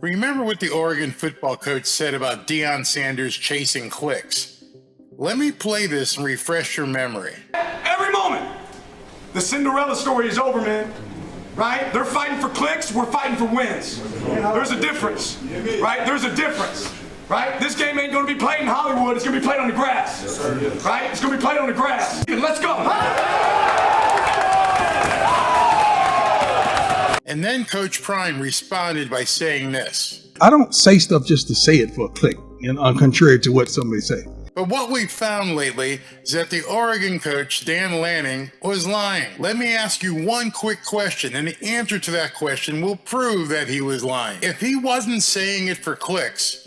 Remember what the Oregon football coach said about Deion Sanders chasing clicks? Let me play this and refresh your memory. Every moment, the Cinderella story is over, man. Right? They're fighting for clicks, we're fighting for wins. There's a difference, right? There's a difference, right? This game ain't gonna be played in Hollywood, it's gonna be played on the grass, right? It's gonna be played on the grass. Let's go. And then Coach Prime responded by saying this. I don't say stuff just to say it for a click, contrary to what somebody say. But what we've found lately is that the Oregon coach, Dan Lanning, was lying. Let me ask you one quick question, and the answer to that question will prove that he was lying. If he wasn't saying it for clicks,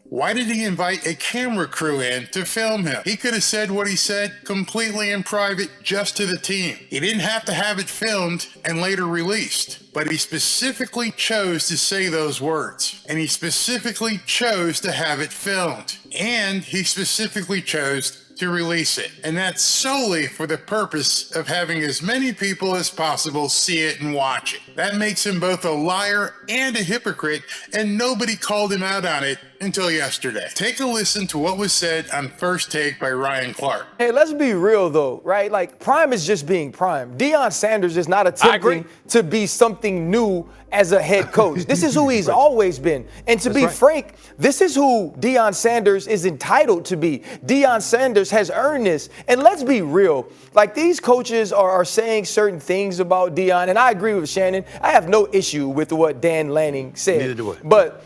why did he invite a camera crew in to film him? He could have said what he said completely in private just to the team. He didn't have to have it filmed and later released. But he specifically chose to say those words. And he specifically chose to have it filmed. And he specifically chose to release it. And that's solely for the purpose of having as many people as possible see it and watch it. That makes him both a liar and a hypocrite, and nobody called him out on it until yesterday. Take a listen to what was said on First Take by Ryan Clark. Hey, let's be real though, right? Like, Prime is just being Prime. Deion Sanders is not attempting to be something new as a head coach. This is who he's always been. And to be frank, this is who Deion Sanders is entitled to be. Deion Sanders has earned this. And let's be real. Like, these coaches are saying certain things about Deion, and I agree with Shannon. I have no issue with what Dan Lanning said. Neither do I. But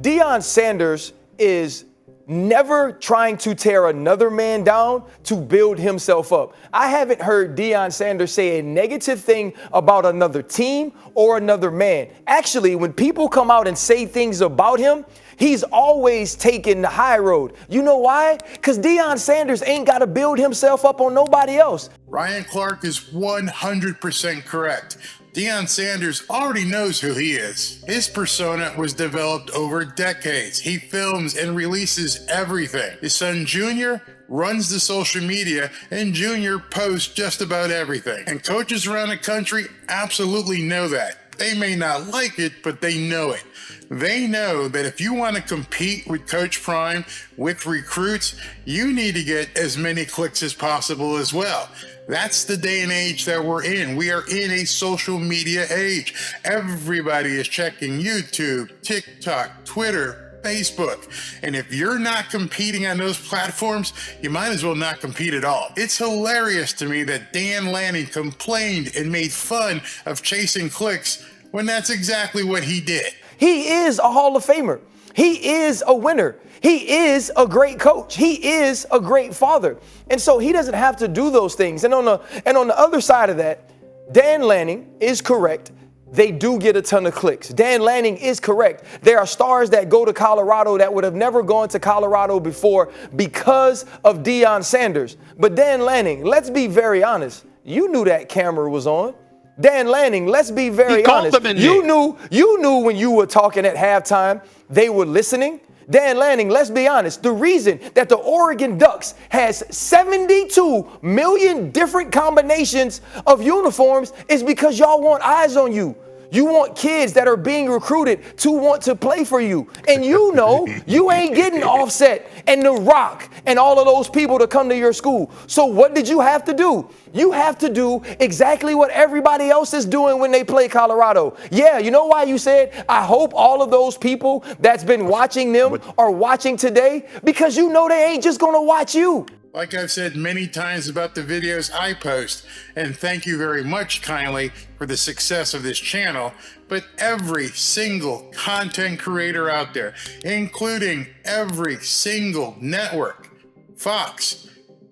Deion Sanders is never trying to tear another man down to build himself up. I haven't heard Deion Sanders say a negative thing about another team or another man. Actually, when people come out and say things about him, he's always taking the high road. You know why? Because Deion Sanders ain't got to build himself up on nobody else. Ryan Clark is 100% correct. Deion Sanders already knows who he is. His persona was developed over decades. He films and releases everything. His son Junior runs the social media, and Junior posts just about everything. And coaches around the country absolutely know that. They may not like it, but they know it. They know that if you want to compete with Coach Prime, with recruits, you need to get as many clicks as possible as well. That's the day and age that we're in. We are in a social media age. Everybody is checking YouTube, TikTok, Twitter, Facebook. And if you're not competing on those platforms, you might as well not compete at all. It's hilarious to me that Dan Lanning complained and made fun of chasing clicks when that's exactly what he did. He is a Hall of Famer. He is a winner. He is a great coach. He is a great father. And so he doesn't have to do those things. And on the other side of that, Dan Lanning is correct. They do get a ton of clicks. Dan Lanning is correct. There are stars that go to Colorado that would have never gone to Colorado before because of Deion Sanders. But Dan Lanning, let's be very honest. You knew that camera was on. Dan Lanning, let's be very honest. You knew when you were talking at halftime, they were listening. Dan Lanning, let's be honest. The reason that the Oregon Ducks has 72 million different combinations of uniforms is because y'all want eyes on you. You want kids that are being recruited to want to play for you. And you know you ain't getting Offset and The Rock and all of those people to come to your school. So what did you have to do? You have to do exactly what everybody else is doing when they play Colorado. Yeah, you know why you said, I hope all of those people that's been watching them are watching today? Because you know they ain't just going to watch you. Like I've said many times about the videos I post, and thank you very much kindly for the success of this channel, but every single content creator out there, including every single network, Fox,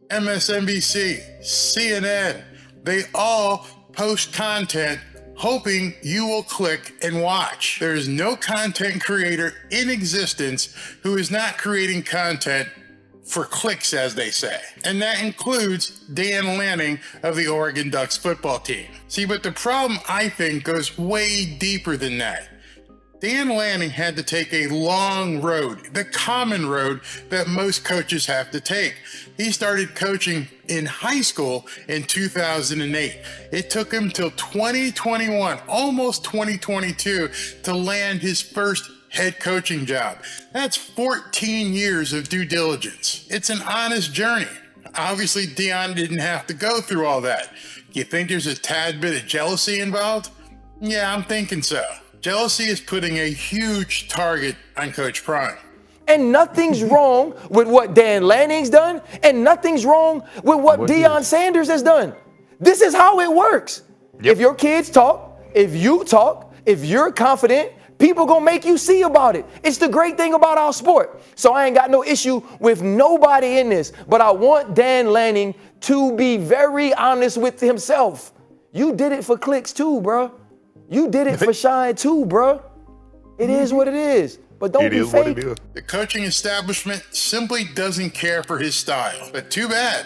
MSNBC, CNN, they all post content hoping you will click and watch. There is no content creator in existence who is not creating content for clicks, as they say. And that includes Dan Lanning of the Oregon Ducks football team. See, but the problem, I think, goes way deeper than that. Dan Lanning had to take a long road, the common road that most coaches have to take. He started coaching in high school in 2008. It took him till 2021, almost 2022, to land his first head coaching job. That's 14 years of due diligence. It's an honest journey. Obviously, Deion didn't have to go through all that. You think there's a tad bit of jealousy involved? Yeah, I'm thinking so. Jealousy is putting a huge target on Coach Prime. And nothing's wrong with what Dan Lanning's done, and nothing's wrong with what Deion Sanders has done. This is how it works. If your kids talk, if you talk, if you're confident, people gonna make you see about it. It's the great thing about our sport. So I ain't got no issue with nobody in this, but I want Dan Lanning to be very honest with himself. You did it for clicks too, bro. You did it for shine too, bro. It is what it is. But don't be fake. The coaching establishment simply doesn't care for his style. But too bad.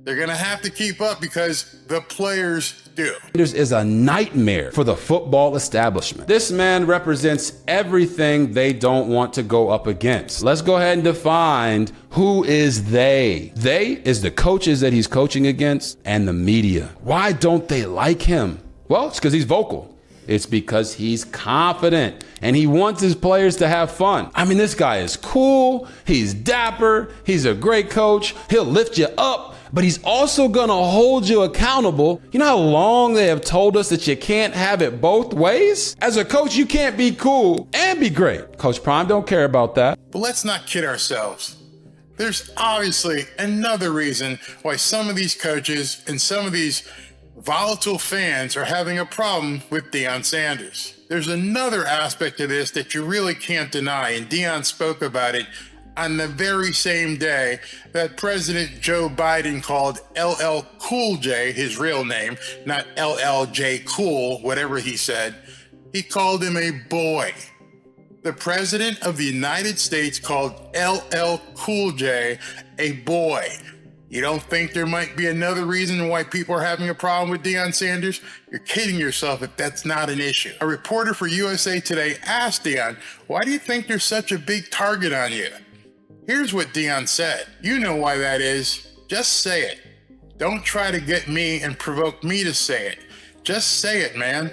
They're going to have to keep up because the players do. Sanders is a nightmare for the football establishment. This man represents everything they don't want to go up against. Let's go ahead and define who is they. They is the coaches that he's coaching against and the media. Why don't they like him? Well, it's because he's vocal. It's because he's confident and he wants his players to have fun. I mean, this guy is cool. He's dapper. He's a great coach. He'll lift you up, but he's also going to hold you accountable. You know how long they have told us that you can't have it both ways? As a coach, you can't be cool and be great. Coach Prime don't care about that. But let's not kid ourselves. There's obviously another reason why some of these coaches and some of these volatile fans are having a problem with Deion Sanders. There's another aspect of this that you really can't deny, and Deion spoke about it on the very same day that President Joe Biden called LL Cool J, his real name, not LLJ Cool, whatever he said. He called him a boy. The President of the United States called LL Cool J a boy. You don't think there might be another reason why people are having a problem with Deion Sanders? You're kidding yourself if that's not an issue. A reporter for USA Today asked Deion, why do you think there's such a big target on you? Here's what Deion said. You know why that is. Just say it. Don't try to get me and provoke me to say it. Just say it, man.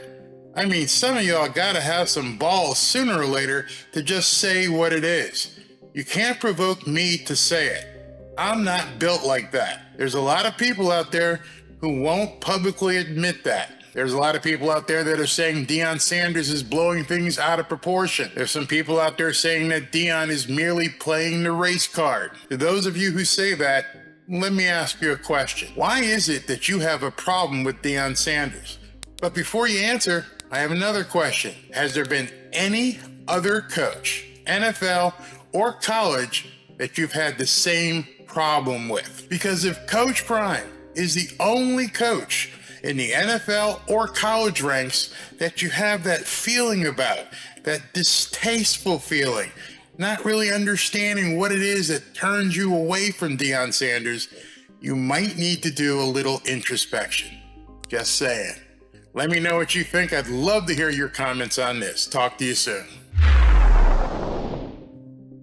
I mean, some of y'all gotta have some balls sooner or later to just say what it is. You can't provoke me to say it. I'm not built like that. There's a lot of people out there who won't publicly admit that. There's a lot of people out there that are saying Deion Sanders is blowing things out of proportion. There's some people out there saying that Deion is merely playing the race card. To those of you who say that, let me ask you a question. Why is it that you have a problem with Deion Sanders? But before you answer, I have another question. Has there been any other coach, NFL or college, that you've had the same problem with? Because if Coach Prime is the only coach in the NFL or college ranks that you have that feeling about, that distasteful feeling, not really understanding what it is that turns you away from Deion Sanders, you might need to do a little introspection. Just saying. Let me know what you think. I'd love to hear your comments on this. Talk to you soon.